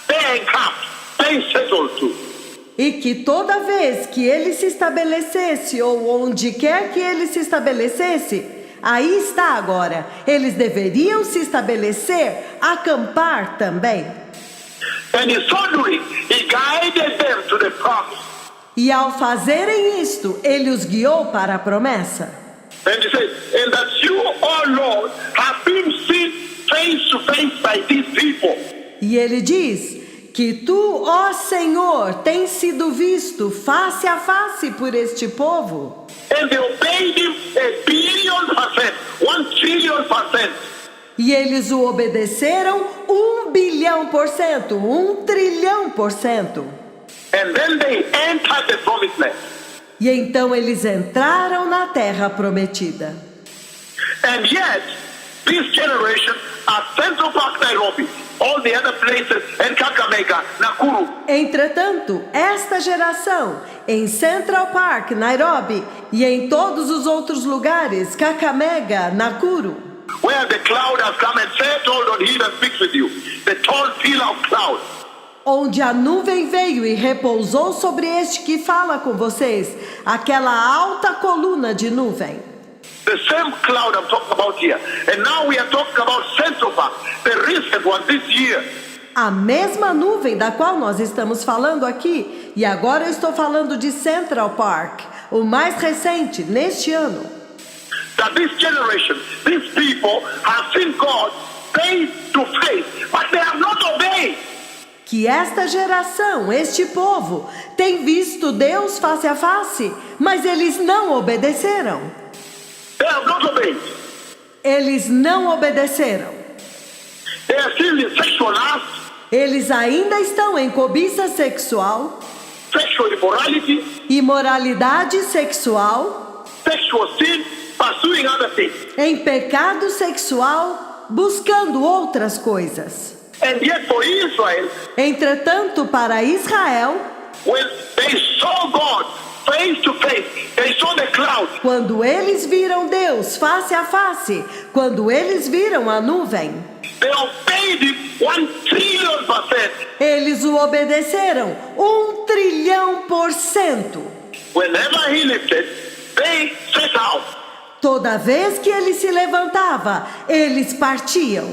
they encamped, they settled too. E que toda vez que ele se estabelecesse, ou onde quer que ele se estabelecesse, aí está agora, eles deveriam se estabelecer, acampar também. And in so doing, he guided them to the promise. E ao fazerem isto, ele os guiou para a promessa. And he said, and that you, O Lord, have been seen face to face by these people. E ele diz que tu, ó Senhor, tens sido visto face a face por este povo. And they obeyed him 1,000,000,000%, 1,000,000,000,000%. E eles o obedeceram 1 bilhão%, 1 trilhão%. And then they entered the promised land. E então eles entraram na terra prometida. And yet, this generation at Central Park, Nairobi, all the other places, and Kakamega, Nakuru, Entretanto, esta geração, em Central Park, Nairobi, e em todos os outros lugares, Kakamega, Nakuru, where the cloud has come and settled on he that speaks with you, the tall pillar of cloud, onde a nuvem veio e repousou sobre este que fala com vocês, aquela alta coluna de nuvem. the same cloud I'm talking about here. And now we are talking about Central Park, the recent one this year. A mesma nuvem da qual nós estamos falando aqui, e agora eu estou falando de Central Park, o mais recente, neste ano. That this generation, these people have seen God face to face, but they have not obeyed. Que esta geração, este povo, tem visto Deus face a face, mas eles não obedeceram. They have not obeyed. Eles não obedeceram. They are still in sexual lust, Eles ainda estão em cobiça sexual, sexual immorality, imoralidade sexual, sexual sin, pursuing other things. em pecado sexual, buscando outras coisas. And yet for Israel, Entretanto, para Israel, when they saw God face to face, they saw the cloud, quando eles viram Deus face a face, quando eles viram a nuvem, they obeyed him 1,000,000,000%. eles o obedeceram 1 trilhão%. Whenever he lifted, they set out. Toda vez que ele se levantava, eles partiam.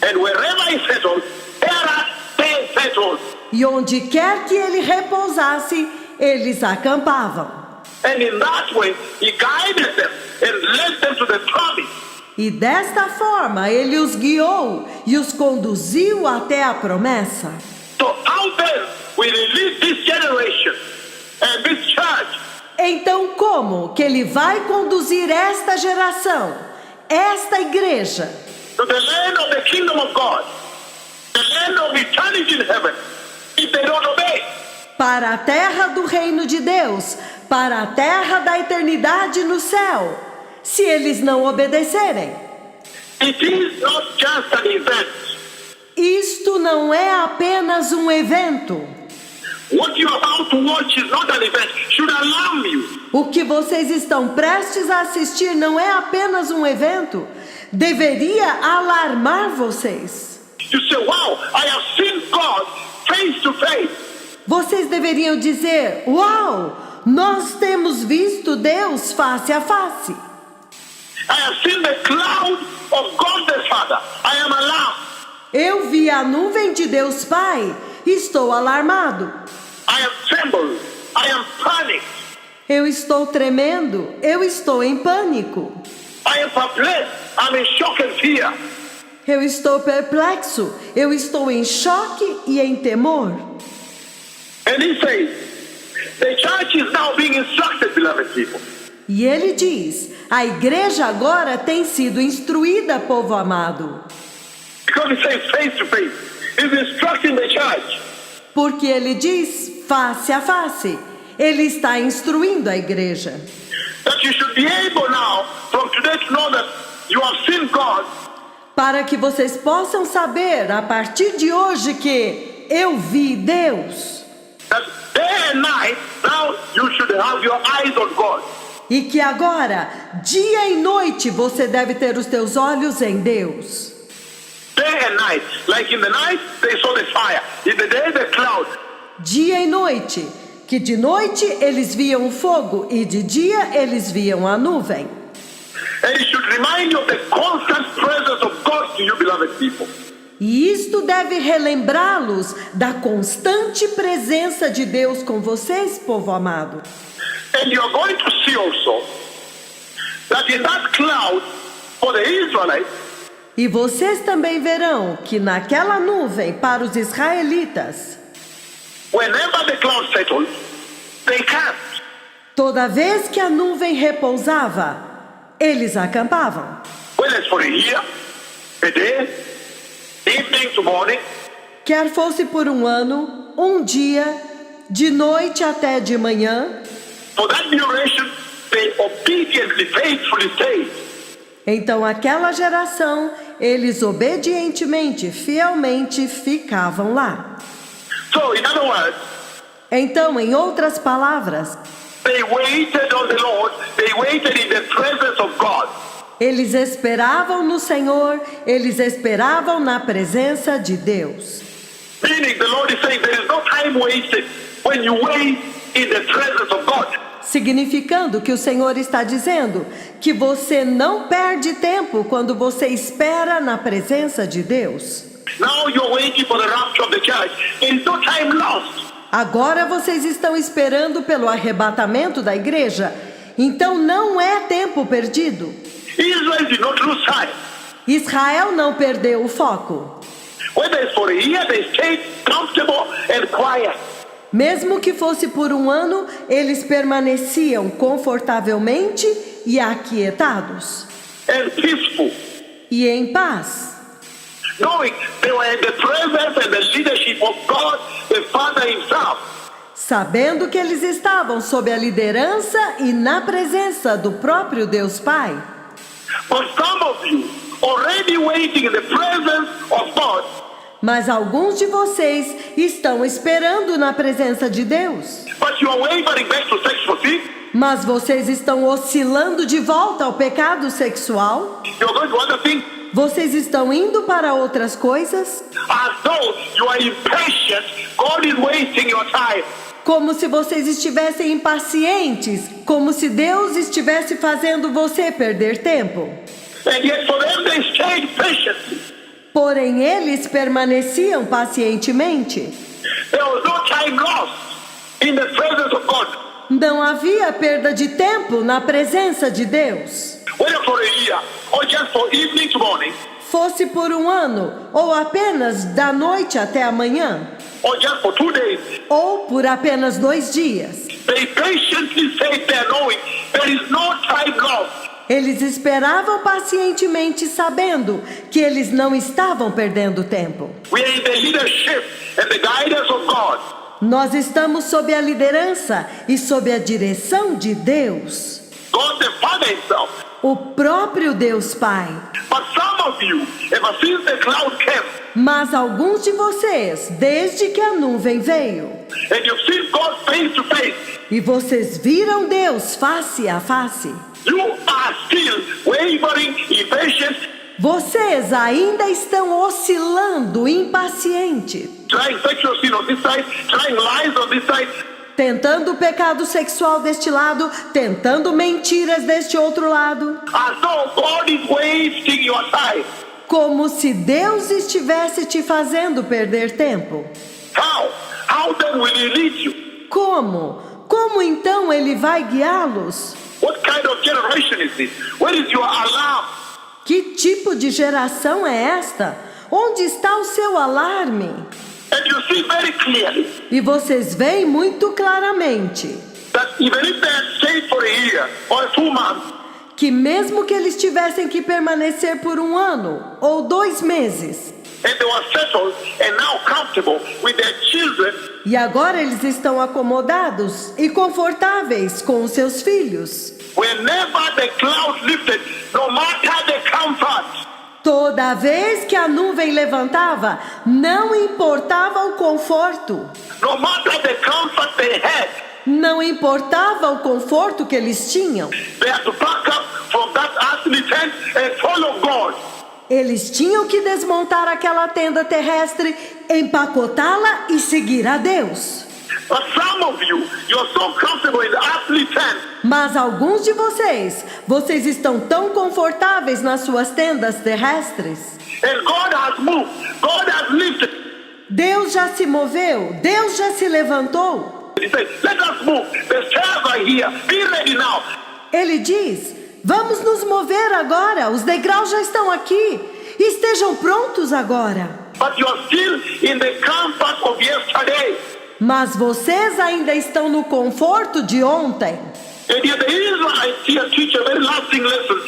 And wherever he settled, there they settled. E onde quer que ele repousasse, eles acampavam. And in that way, he guided them and led them to the promise. E desta forma ele os guiou e os conduziu até a promessa. So how then will he lead this generation and this church? Então como que ele vai conduzir esta geração, esta igreja, To the land of the kingdom of God, the land of eternity in heaven, if they don't obey? para a terra do reino de Deus, para a terra da eternidade no céu, se eles não obedecerem? It is not just an event. Isto não é apenas um evento. What you are about to watch is not an event. Should alarm you. O que vocês estão prestes a assistir não é apenas um evento. Deveria alarmar vocês. You say, wow, I have seen God face to face. Vocês deveriam dizer: uau, nós temos visto Deus face a face. I have seen the cloud of God the Father. I am alarmed. Eu vi a nuvem de Deus Pai. Estou alarmado. I am trembled. I am panicked. Eu estou tremendo. Eu estou em pânico. I am perplexed. I'm in shock and fear. Eu estou perplexo. Eu estou em choque e em temor. And he says, the church is now being instructed, beloved people. E ele diz: a igreja agora tem sido instruída, povo amado. Because he says face to face. He's instructing the church. Porque ele diz face a face. Ele está instruindo a igreja. That you should be able now, from today, to know that you have seen God. Para que vocês possam saber, a partir de hoje, que eu vi Deus. That day and night, now you should have your eyes on God. E que agora, dia e noite, você deve ter os teus olhos em Deus. Day and night. Like in the night, they saw the fire. In the day, the cloud. Dia e noite. Que de noite eles viam o fogo e de dia eles viam a nuvem. And it should remind you of the constant presence of God to you, beloved people. E isto deve relembrá-los da constante presença de Deus com vocês, povo amado. And you are going to see also that in that cloud, for the Israelites, E vocês também verão que naquela nuvem para os israelitas, whenever the cloud settles, they camped. toda vez que a nuvem repousava, eles acampavam. Whether it's for a year, a day, evening to morning, Quer fosse por um ano, um dia, de noite até de manhã, for that duration, they obediently, faithfully stayed. então aquela geração, eles obedientemente, fielmente ficavam lá. So, in other words, Então, em outras palavras, they waited on the Lord, they waited in the presence of God. eles esperavam no Senhor, eles esperavam na presença de Deus. Meaning the Lord is saying there is no time wasted when you wait in the presence of God. Significando que o Senhor está dizendo que você não perde tempo quando você espera na presença de Deus. Now you're waiting for the rapture of the church. There is no time lost. Agora vocês estão esperando pelo arrebatamento da igreja, então não é tempo perdido. Israel did not lose sight. Israel não perdeu o foco. Whether it's for a year, they stayed comfortable and quiet. Mesmo que fosse por um ano, eles permaneciam confortavelmente e aquietados And peaceful, e em paz, knowing they were in the presence and the leadership of God, the Father Himself. sabendo que eles estavam sob a liderança e na presença do próprio Deus Pai. But some of you already waiting in the presence of God. Mas alguns de vocês estão esperando na presença de Deus. But you are wavering back to sexual sin. Mas vocês estão oscilando de volta ao pecado sexual? You are going to other things Vocês estão indo para outras coisas? as though you are impatient. God is wasting your time. Como se vocês estivessem impacientes, como se Deus estivesse fazendo você perder tempo. And yet for them they stayed patiently. Porém, eles permaneciam pacientemente. There was no time lost in the presence of God. Não havia perda de tempo na presença de Deus. Whether for a year or just for evening to morning, Fosse por um ano, ou apenas da noite até amanhã, or just for 2 days, ou por apenas 2 dias. they patiently stayed there knowing there is no time lost. Eles esperavam pacientemente, sabendo que eles não estavam perdendo tempo. We are in the leadership and the guidance of God. Nós estamos sob a liderança e sob a direção de Deus, God the Father himself. o próprio Deus Pai. But some of you, ever since the cloud came, Mas alguns de vocês, desde que a nuvem veio, and you've seen God face to face, e vocês viram Deus face a face, you are still wavering, impatient, vocês ainda estão oscilando, impaciente, trying sexual sin on this side, trying lies on this side. tentando o pecado sexual deste lado, tentando mentiras deste outro lado, As though God is wasting your time. como se Deus estivesse te fazendo perder tempo. How then will he lead you? Como? Como então ele vai guiá-los? What kind of generation is this? Where is your alarm? Que tipo de geração é esta? Onde está o seu alarme? And you see very clearly E vocês veem muito claramente that even if they had stayed for a year or 2 months, que mesmo que eles tivessem que permanecer por um ano ou 2 meses, and they were settled and now comfortable with their children, e agora eles estão acomodados e confortáveis com os seus filhos, whenever the cloud lifted, no matter the comfort, toda vez que a nuvem levantava, não importava o conforto, no matter the comfort they had, não importava o conforto que eles tinham, they had to back up from that earthly tent and follow God. eles tinham que desmontar aquela tenda terrestre, empacotá-la e seguir a Deus. But some of you, you're so comfortable in the earthly tent, Mas alguns de vocês estão tão confortáveis nas suas tendas terrestres. and God has moved, God has lifted. Deus já se moveu, Deus já se levantou. He said, let us move. The stairs are here. Be ready now. Ele diz: vamos nos mover agora, os degraus já estão aqui. Estejam prontos agora. But you're still in the comfort of yesterday. Mas vocês ainda estão no conforto de ontem. And yet the Israelites here teach a very lasting lesson.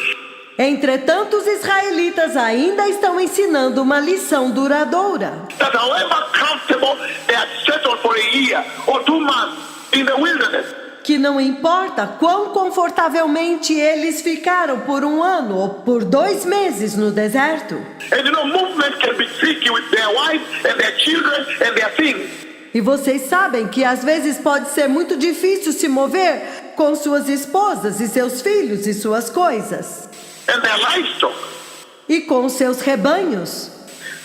Entretanto, os israelitas ainda estão ensinando uma lição duradoura. That however comfortable they had settled for a year or 2 months in the wilderness, Que não importa quão confortavelmente eles ficaram por um ano ou por 2 meses no deserto. and you know, movement can be tricky with their wives and their children and their things. E vocês sabem que às vezes pode ser muito difícil se mover com suas esposas e seus filhos e suas coisas. And their livestock. E com seus rebanhos.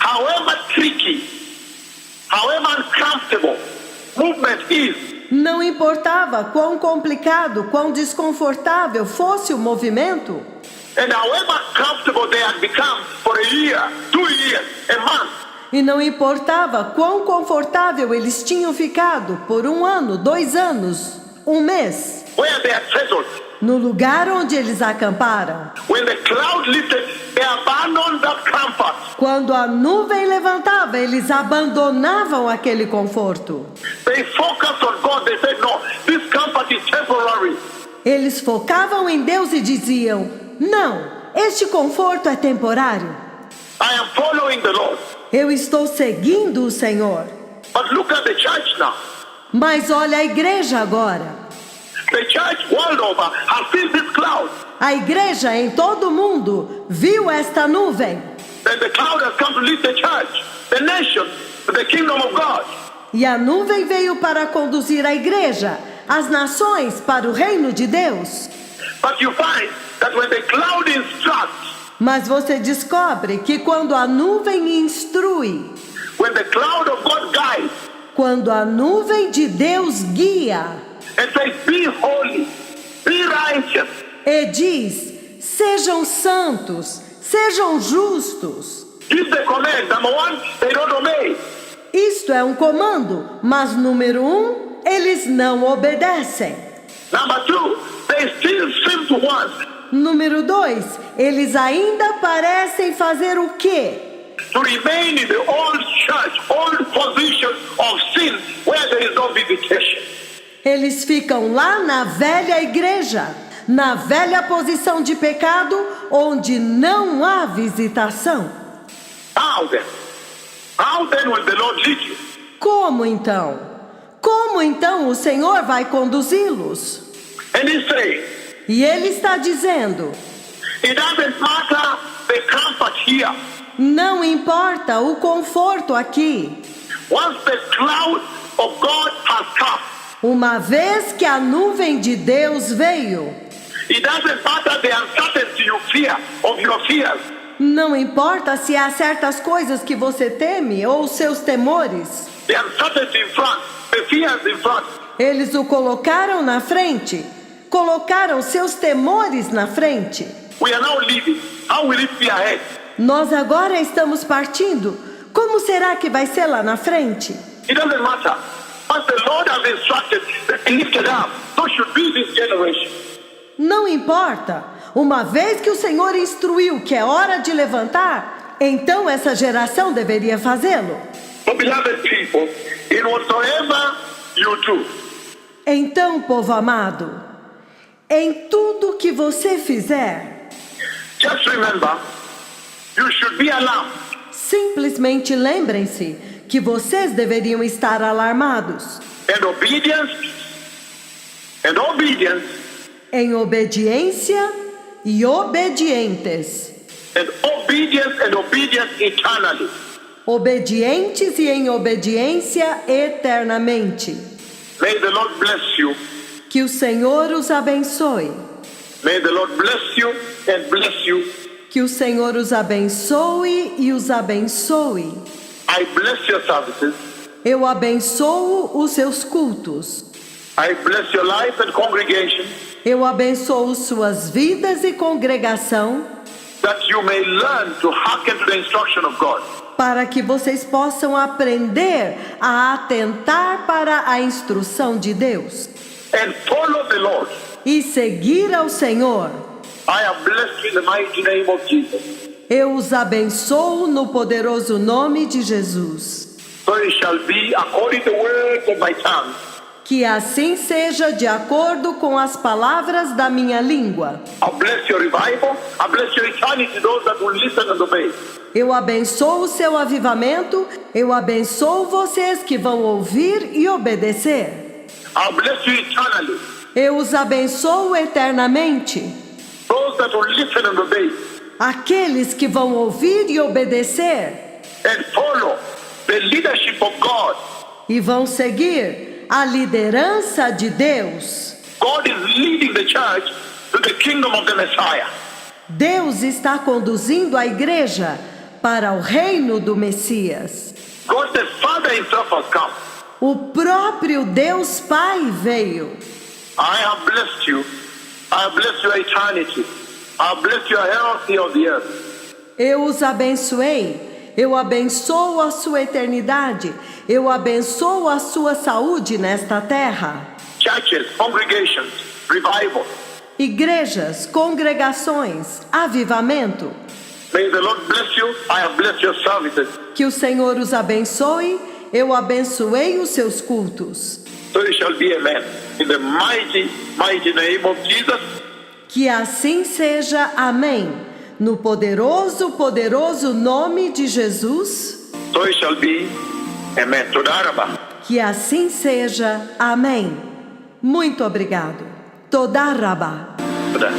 However tricky, however uncomfortable movement is, Não importava quão complicado, quão desconfortável fosse o movimento. and however comfortable they had become for a year, 2 years, a month, E não importava quão confortável eles tinham ficado por um ano, 2 anos, 1 mês, where they had settled. no lugar onde eles acamparam. When the cloud lifted, they abandoned that comfort. Quando a nuvem levantava, eles abandonavam aquele conforto. They focused on God. They said, no, this comfort is temporary. Eles focavam em Deus e diziam: não, este conforto é temporário. I am following the Lord. Eu estou seguindo o Senhor. But look at the church now. Mas olha a igreja agora. The church world over has seen this cloud. A igreja em todo o mundo viu esta nuvem. And the cloud has come to lead the church, the nation, to the kingdom of God. E a nuvem veio para conduzir a igreja, as nações para o reino de Deus. But you find that when the cloud instructs, Mas você descobre que quando a nuvem instrui, when the cloud of God guides, quando a nuvem de Deus guia and says, be holy, be righteous. e diz: sejam santos, sejam justos. Give the command. Number one, they don't obey. Isto é um comando, mas número 1, eles não obedecem. Number two, they still seem to want Número 2, eles ainda parecem fazer o quê? to remain in the old church, old position of sin, where there is no visitation. Eles ficam lá na velha igreja, na velha posição de pecado, onde não há visitação. How then will the Lord lead you? Como então? Como então o Senhor vai conduzi-los? And he's saying, E Ele está dizendo: it doesn't matter the comfort here. não importa o conforto aqui. Once the cloud of God has come, Uma vez que a nuvem de Deus veio, it doesn't matter the uncertainty you fear of your fears. não importa se há certas coisas que você teme ou seus temores, The uncertainty in front, the fears in front. eles o colocaram na frente, colocaram seus temores na frente. We are now leaving. How will it be ahead? Nós agora estamos partindo. Como será que vai ser lá na frente? It doesn't matter. Once the Lord has instructed, they lifted up. So should be this generation. Não importa. Uma vez que o Senhor instruiu que é hora de levantar, então essa geração deveria fazê-lo. So beloved people, in whatsoever you do, Então, povo amado, em tudo que você fizer, just remember, you should be alarmed. simplesmente lembrem-se que vocês deveriam estar alarmados, And obedience, em obediência e obedientes, and obedience eternally. obedientes e em obediência eternamente. May the Lord bless you. Que o Senhor os abençoe. May the Lord bless you and bless you. Que o Senhor os abençoe e os abençoe. I bless your services. Eu abençoo os seus cultos. I bless your life and congregation, Eu abençoo suas vidas e congregação, that you may learn to hearken to the instruction of God. para que vocês possam aprender a atentar para a instrução de Deus And follow the Lord. e seguir ao Senhor. I am blessed in the mighty name of Jesus. Eu os abençoo no poderoso nome de Jesus. So it shall be according to the words of my tongue. Que assim seja de acordo com as palavras da minha língua. I bless your revival. I bless your eternity, those that will listen and obey. Eu abençoo o seu avivamento, eu abençoo vocês que vão ouvir e obedecer. I bless you eternally. Eu os abençoo eternamente. Those that will listen and obey Aqueles que vão ouvir e obedecer and follow the leadership of God. e vão seguir a liderança de Deus. God is leading the church to the kingdom of the Messiah. Deus está conduzindo a igreja para o reino do Messias. God the Father himself has come. O próprio Deus Pai veio. I have blessed you. I have blessed your eternity. I have blessed your health here on the earth. Eu os abençoei. Eu abençoo a sua eternidade. Eu abençoo a sua saúde nesta terra. Churches, congregations, revival. Igrejas, congregações, avivamento. May the Lord bless you. I have blessed your services. Que o Senhor os abençoe. Eu abençoei os seus cultos. So it shall be, amen. In the mighty, mighty name of Jesus. Que assim seja, amém. No poderoso, poderoso nome de Jesus. So it shall be, amen. Toda Rabba. Que assim seja, amém. Muito obrigado. Toda Rabá. Toda.